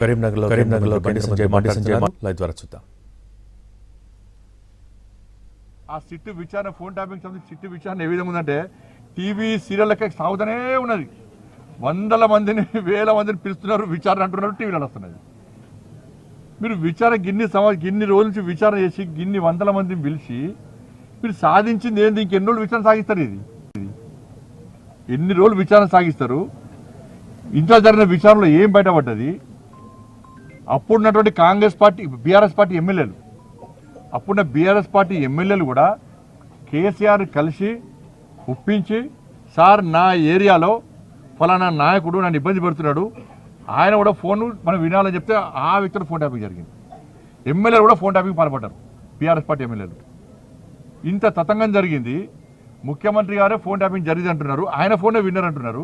కరీంనగర్లో లైవ్ ద్వారా చూద్దాం. ఆ సిట్టు విచారణ ఫోన్ ట్యాపింగ్ సంబంధించి సిట్టు విచారణ ఏ విధంగా ఉందంటే టీవీ సీరియల్లకి సాగుతూనే ఉన్నది. వందల మందిని వేల మందిని పిలుస్తున్నారు, విచారణ అంటున్నారు, టీవీలో వస్తున్నది. మీరు విచారణ గిన్ని రోజుల నుంచి విచారణ చేసి గిన్ని వందల మందిని పిలిచి మీరు సాధించింది ఏంది? ఇంకెన్ని రోజులు విచారణ సాగిస్తారు? ఇది ఎన్ని రోజులు విచారణ సాగిస్తారు? ఇంట్లో జరిగిన విచారణలో ఏం బయటపడ్డది? అప్పుడున్నటువంటి కాంగ్రెస్ పార్టీ బీఆర్ఎస్ పార్టీ ఎమ్మెల్యేలు అప్పుడున్న బీఆర్ఎస్ పార్టీ ఎమ్మెల్యేలు కూడా కేసీఆర్ కలిసి ఒప్పించి, సార్ నా ఏరియాలో ఫలానా నాయకుడు నన్ను ఇబ్బంది పెడుతున్నాడు, ఆయన కూడా ఫోన్ మనం వినాలని చెప్తే ఆ వ్యక్తులు ఫోన్ ట్యాపింగ్ జరిగింది. ఎమ్మెల్యేలు కూడా ఫోన్ ట్యాపింగ్ పాల్పడ్డారు, బీఆర్ఎస్ పార్టీ ఎమ్మెల్యేలు. ఇంత తతంగం జరిగింది. ముఖ్యమంత్రి గారే ఫోన్ ట్యాపింగ్ జరిగింది అంటున్నారు, ఆయన ఫోనే విన్నర్ అంటున్నారు.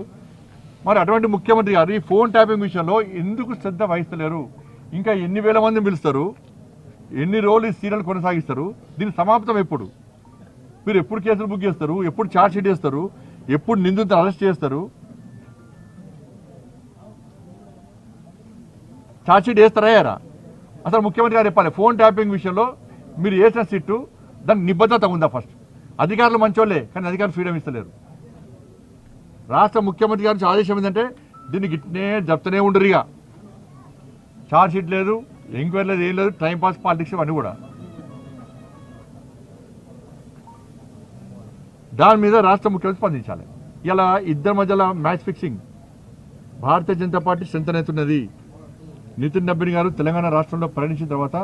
మరి అటువంటి ముఖ్యమంత్రి గారు ఈ ఫోన్ ట్యాపింగ్ విషయంలో ఎందుకు శ్రద్ధ వహిస్తలేరు? ఇంకా ఎన్ని వేల మందిని పిలుస్తారు? ఎన్ని రోజులు ఈ సీరియల్ కొనసాగిస్తారు? దీని సమాప్తం ఎప్పుడు? మీరు ఎప్పుడు కేసులు బుక్ చేస్తారు? ఎప్పుడు ఛార్జ్ షీట్ చేస్తారు? ఎప్పుడు నిందితులను అరెస్ట్ చేస్తారు? ఛార్జ్ షీట్ వేస్తారా యారా? అసలు ముఖ్యమంత్రి గారు చెప్పాలి, ఫోన్ ట్యాపింగ్ విషయంలో మీరు వేసిన సిట్టు దానికి నిబద్ధత ఉందా? ఫస్ట్ అధికారులు మంచోళ్ళే, కానీ అధికారులు ఫ్రీడమ్ ఇస్తలేరు. రాష్ట్ర ముఖ్యమంత్రి గారి ఆదేశం ఏంటంటే దీన్ని గిట్నే చెప్తూనే ఉండరు. ఇక ఛార్జ్ షీట్ లేదు, ఎంక్వైరీ లేదు, ఏం లేదు, టైంపాస్ పాలిటిక్స్ అన్నీ కూడా. దాని మీద రాష్ట్ర ముఖ్యమంత్రి స్పందించాలి. ఇలా ఇద్దరి మధ్యలో match fixing. Bharatiya Janata party strength అవుతున్నది. నితిన్ నబీన్ గారు తెలంగాణ రాష్ట్రంలో పర్యటించిన తర్వాత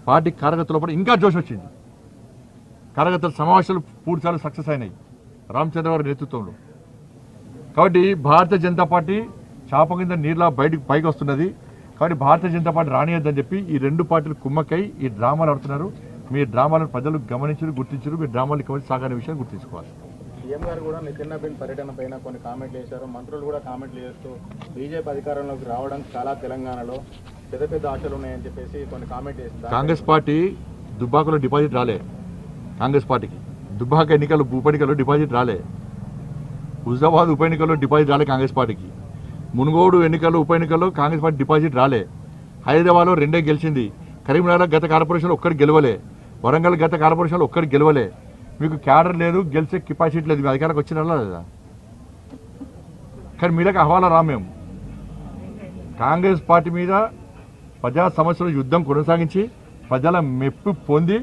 పార్టీ కార్యకర్తల పట్ల ఇంకా జోష్ వచ్చింది. కార్యకర్తల సమావేశాలు పూర్తిసార్లు సక్సెస్ అయినాయి రామచంద్ర గారి నేతృత్వంలో. కాబట్టి భారతీయ జనతా పార్టీ చాప కింద నీళ్ళ పైకి వస్తున్నది. కాబట్టి భారతీయ జనతా పార్టీ రానియద్దని చెప్పి ఈ రెండు పార్టీలు కుమ్మక్కై ఈ డ్రామాలు ఆడుతున్నారు. మీ డ్రామాలను ప్రజలు గమనించారు, గుర్తించారు. మీ డ్రామాలు ఇక సాగని విషయాన్ని గుర్తించుకోవాలి. సీఎం గారు కూడా నితిన్ నబీన్ పర్యటన పైన కొన్ని కామెంట్లు చేశారు. మంత్రులు కూడా కామెంట్లు చేస్తూ బీజేపీ అధికారంలోకి రావడం చాలా తెలంగాణలో పెద్ద పెద్ద ఆశలు ఉన్నాయని చెప్పేసి కొన్ని కామెంట్ చేస్తారు. కాంగ్రెస్ పార్టీ దుబ్బాకలో డిపాజిట్ రాలే. కాంగ్రెస్ పార్టీకి దుబ్బాక ఎన్నికలు ఉప ఎన్నికల్లో డిపాజిట్ రాలే. హుజాబాద్ ఉప ఎన్నికల్లో డిపాజిట్ రాలే కాంగ్రెస్ పార్టీకి. మునుగోడు ఎన్నికల్లో ఉప ఎన్నికల్లో కాంగ్రెస్ పార్టీ డిపాజిట్ రాలే. హైదరాబాద్లో 2 గెలిచింది. కరీంనగర్ గత కార్పొరేషన్లో ఒక్కటి గెలవలే. వరంగల్ గత కార్పొరేషన్లో ఒక్కటి గెలవలే. మీకు క్యాడర్ లేదు, గెలిచే కెపాసిటీ లేదు. మీ అధికారికి వచ్చిన లేదా? కానీ మీదకి హవాలా రా. మేము కాంగ్రెస్ పార్టీ మీద ప్రజా సమస్యల యుద్ధం కొనసాగించి ప్రజల మెప్పు పొంది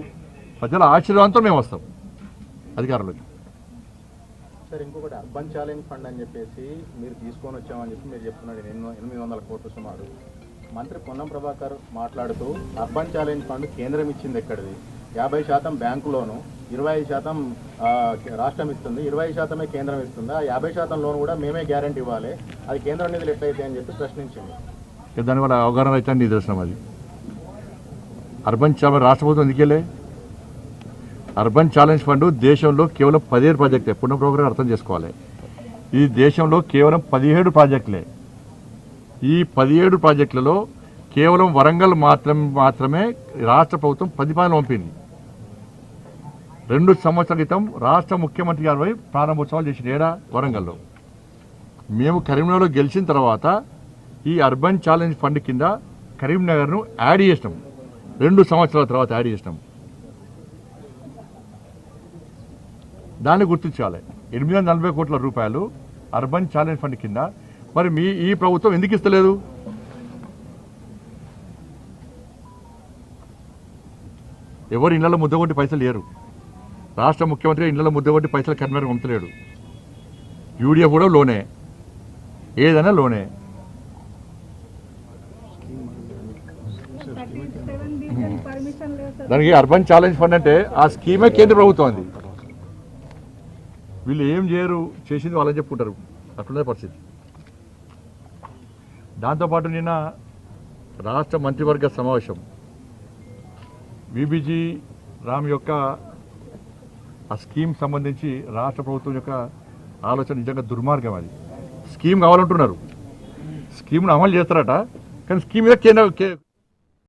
ప్రజల ఆశీర్వాదంతో మేము వస్తాం అధికారంలోకి. సార్, ఇంకొకటి అర్బన్ ఛాలెంజ్ ఫండ్ అని చెప్పేసి మీరు తీసుకొని వచ్చామని చెప్పి మీరు చెప్తున్నాడు. 800 కోట్లు సుమారు. మంత్రి పొన్నం ప్రభాకర్ మాట్లాడుతూ అర్బన్ ఛాలెంజ్ ఫండ్ కేంద్రం ఇచ్చింది ఎక్కడిది? 50% బ్యాంకు లోను, 25% రాష్ట్రం ఇస్తుంది, 20% కేంద్రం ఇస్తుంది. ఆ 50% లోన్ కూడా మేమే గ్యారంటీ ఇవ్వాలి. అది కేంద్రం నిధులు ఎట్లయితే అని చెప్పి ప్రశ్నించింది. దానివల్ల అవగాహన అయితే నిదర్శనం అది. అర్బన్ ఛాలెంజ్ రాష్ట్ర ప్రభుత్వం ఎందుకెళ్ళే? అర్బన్ ఛాలెంజ్ ఫండ్ దేశంలో కేవలం 17 ప్రాజెక్టులే. పునః ప్రోగ్రాం అర్థం చేసుకోవాలి. ఈ దేశంలో కేవలం 17 ప్రాజెక్టులే. ఈ 17 ప్రాజెక్టులలో కేవలం వరంగల్ మాత్రమే రాష్ట్ర ప్రభుత్వం ప్రతిపాదన పంపింది. 2 సంవత్సరాల క్రితం రాష్ట్ర ముఖ్యమంత్రి గారి ప్రారంభోత్సవాలు చేసిన ఏడా వరంగల్లో. మేము కరీంనగర్లో గెలిచిన తర్వాత ఈ అర్బన్ ఛాలెంజ్ ఫండ్ కింద కరీంనగర్ను యాడ్ చేసినాం. 2 సంవత్సరాల తర్వాత యాడ్ చేసినాం. దాన్ని గుర్తించాలి. 840 కోట్ల రూపాయలు అర్బన్ ఛాలెంజ్ ఫండ్ కింద. మరి ఈ ప్రభుత్వం ఎందుకు ఇస్తలేదు? ఎవరు ఇళ్లలో ముద్దగొట్టి పైసలు లేరు. రాష్ట్ర ముఖ్యమంత్రి ఇళ్లలో ముద్దగొట్టి పైసలు కరీంనగర్ పంపలేడు. యూడిఎఫ్ కూడా లోనే, ఏదైనా లోనే. దానికి అర్బన్ ఛాలెంజ్ ఫండ్ అంటే ఆ స్కీమే కేంద్ర ప్రభుత్వం. అది వీళ్ళు ఏం చేయరు, చేసింది వాళ్ళని చెప్పుకుంటారు. అట్లున్న పరిస్థితి. దాంతోపాటు నిన్న రాష్ట్ర మంత్రివర్గ సమావేశం విబిజీ రామ్ యొక్క ఆ స్కీమ్ సంబంధించి రాష్ట్ర ప్రభుత్వం యొక్క ఆలోచన నిజంగా దుర్మార్గం. అది స్కీమ్ కావాలంటున్నారు, స్కీమ్ను అమలు చేస్తారట, కానీ స్కీమ్ మీద కేంద్ర